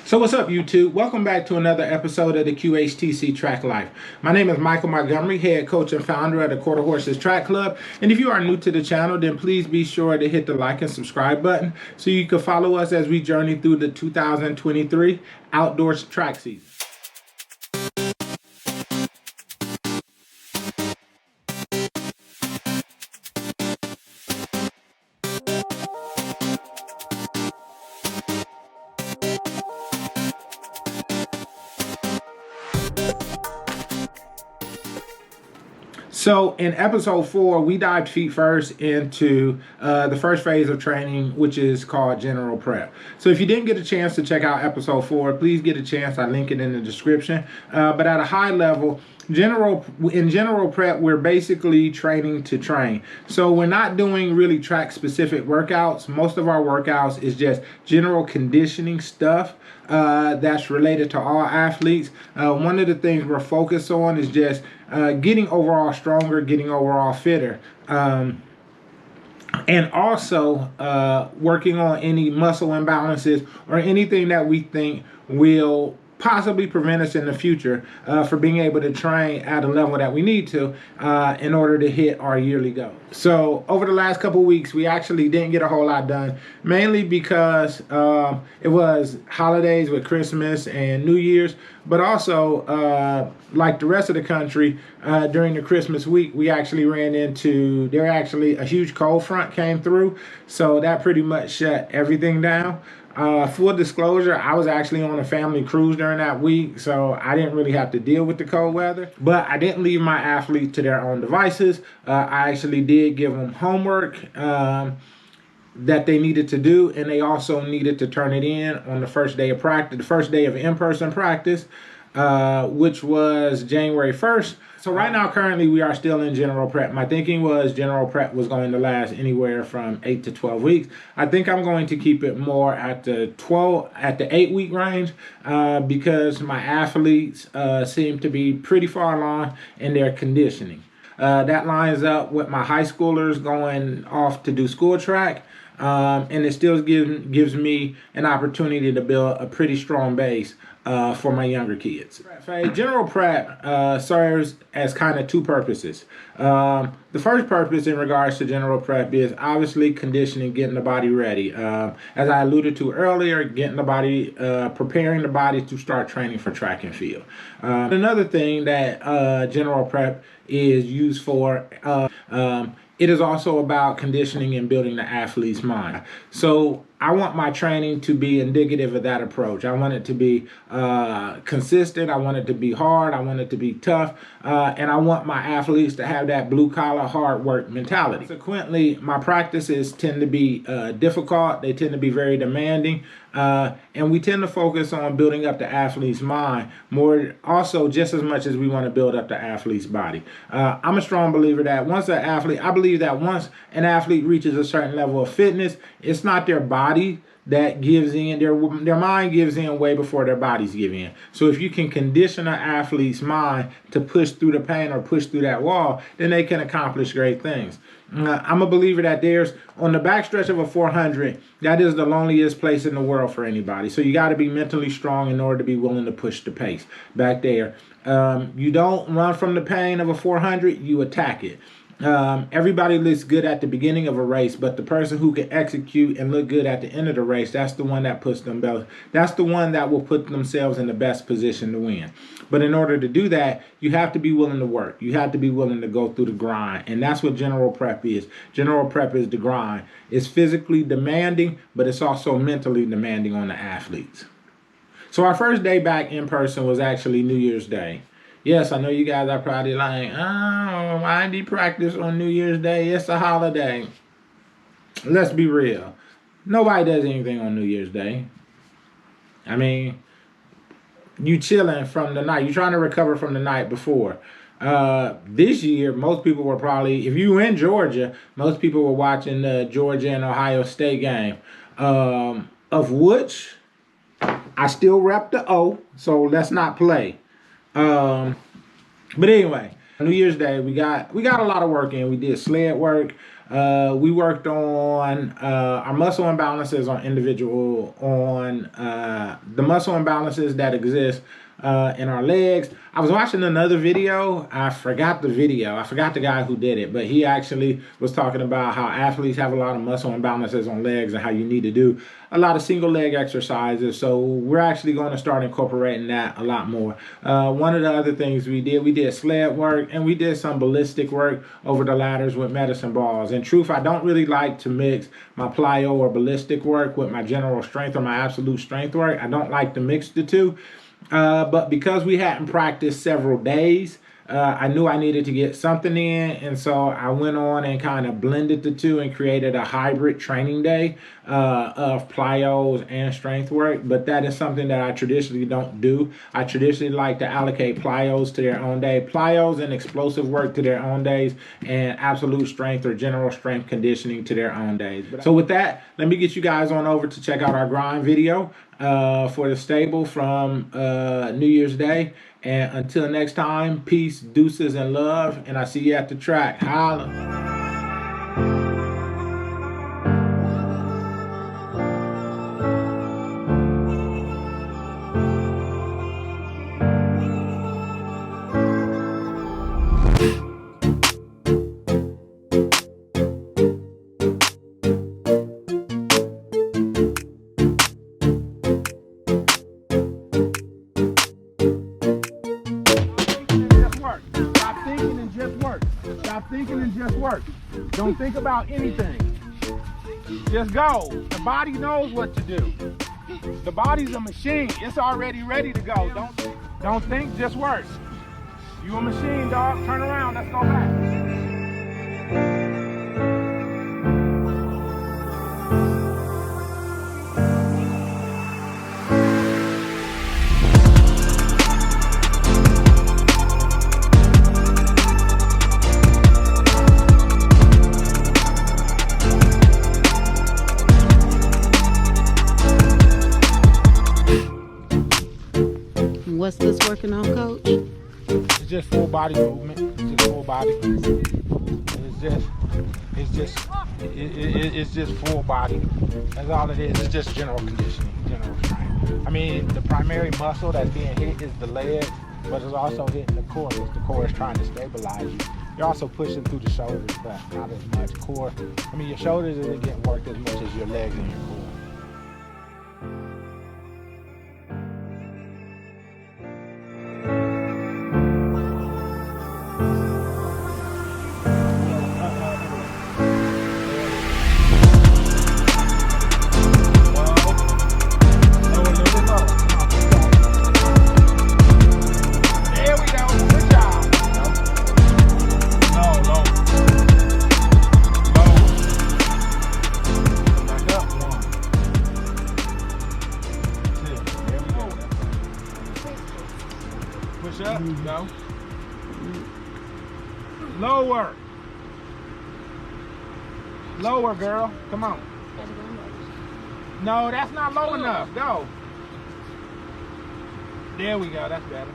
So what's up, YouTube? Welcome back to another episode of the QHTC Track Life. My name is Michael Montgomery, head coach and founder of the Quarter Horses Track Club. And if you are new to the channel, then please be sure to hit the like and subscribe button so you can follow us as we journey through the 2023 outdoors track season. So in episode 4, we dived feet first into the first phase of training, which is called general prep. So if you didn't get a chance to check out episode 4, please get a chance. I link it in the description. But at a high level, in general prep, we're basically training to train. So we're not doing really track specific workouts. Most of our workouts is just general conditioning stuff that's related to all athletes. One of the things we're focused on is just getting overall stronger, getting overall fitter. And also working on any muscle imbalances or anything that we think will possibly prevent us in the future for being able to train at a level that we need to in order to hit our yearly goal. So over the last couple weeks, we actually didn't get a whole lot done, mainly because it was holidays with Christmas and New Year's, but also like the rest of the country, during the Christmas week, we actually ran into, a huge cold front came through, so that pretty much shut everything down. Full disclosure, I was actually on a family cruise during that week, so I didn't really have to deal with the cold weather. But I didn't leave my athletes to their own devices. I actually did give them homework that they needed to do, and they also needed to turn it in on the first day of practice, the first day of in-person practice, which was January 1st. So right now, currently, we are still in general prep. My thinking was general prep was going to last anywhere from 8 to 12 weeks. I think I'm going to keep it more at the 8-week range because my athletes seem to be pretty far along in their conditioning. That lines up with my high schoolers going off to do school track. And it still gives me an opportunity to build a pretty strong base for my younger kids. General prep serves as kind of two purposes. The first purpose in regards to general prep is obviously conditioning, getting the body ready. As I alluded to earlier, getting the body, preparing the body to start training for track and field. Another thing that general prep is used for, it is also about conditioning and building the athlete's mind. So I want my training to be indicative of that approach. I want it to be consistent. I want it to be hard. I want it to be tough. And I want my athletes to have that blue-collar, hard work mentality. Consequently, my practices tend to be difficult. They tend to be very demanding. And we tend to focus on building up the athlete's mind more, also just as much as we want to build up the athe's body. I'm a strong believer that once an athlete reaches a certain level of fitness, it's not their body that gives in, their mind gives in way before their bodies give in. So if you can condition an athlete's mind to push through the pain or push through that wall, then they can accomplish great things. I'm a believer that on the backstretch of a 400, that is the loneliest place in the world for anybody. So you got to be mentally strong in order to be willing to push the pace back there. You don't run from the pain of a 400, you attack it. Everybody looks good at the beginning of a race, but the person who can execute and look good at the end of the race, that's the one that that's the one that will put themselves in the best position to win. But in order to do that, you have to be willing to work. You have to be willing to go through the grind. And that's what general prep is. General prep is the grind. It's physically demanding, but it's also mentally demanding on the athletes. So our first day back in person was actually New Year's Day. Yes, I know you guys are probably like, oh, why did he practice on New Year's Day? It's a holiday. Let's be real. Nobody does anything on New Year's Day. I mean, you chilling from the night. You're trying to recover from the night before. This year, most people were probably, if you were in Georgia, most people were watching the Georgia and Ohio State game, of which I still rep the O, so let's not play. But anyway, New Year's Day, we got a lot of work in. We did sled work. We worked on our muscle imbalances on the muscle imbalances that exist in our legs. I was watching another video. I forgot the guy who did it, but he actually was talking about how athletes have a lot of muscle imbalances on legs and how you need to do a lot of single leg exercises. So we're actually going to start incorporating that a lot more. One of the other things we did sled work, and we did some ballistic work over the ladders with medicine balls. In truth, I don't really like to mix my plyo or ballistic work with my general strength or my absolute strength work. I don't like to mix the two. But because we hadn't practiced several days, I knew I needed to get something in, and so I went on and kind of blended the two and created a hybrid training day of plyos and strength work. But that is something that I traditionally don't do. I traditionally like to allocate plyos to their own day, plyos and explosive work to their own days, and absolute strength or general strength conditioning to their own days. So with that, let me get you guys on over to check out our grind video for the stable from New Year's Day. And until next time, peace, deuces, and love. And I see you at the track. Holla. Stop thinking and just work. Don't think about anything. Just go. The body knows what to do. The body's a machine. It's already ready to go. Don't think, just work. You a machine, dog. Turn around. Let's go back. What's this working on, Coach? It's just full body movement. It's just full body. It's just full body. That's all it is. It's just general conditioning, general strength. I mean, the primary muscle that's being hit is the legs, but it's also hitting the core. The core is trying to stabilize you. You're also pushing through the shoulders, but not as much core. I mean, your shoulders isn't getting worked as much as your legs and your core. Push up, go. Lower. Lower, girl. Come on. No, that's not low enough. Go. There we go. That's better.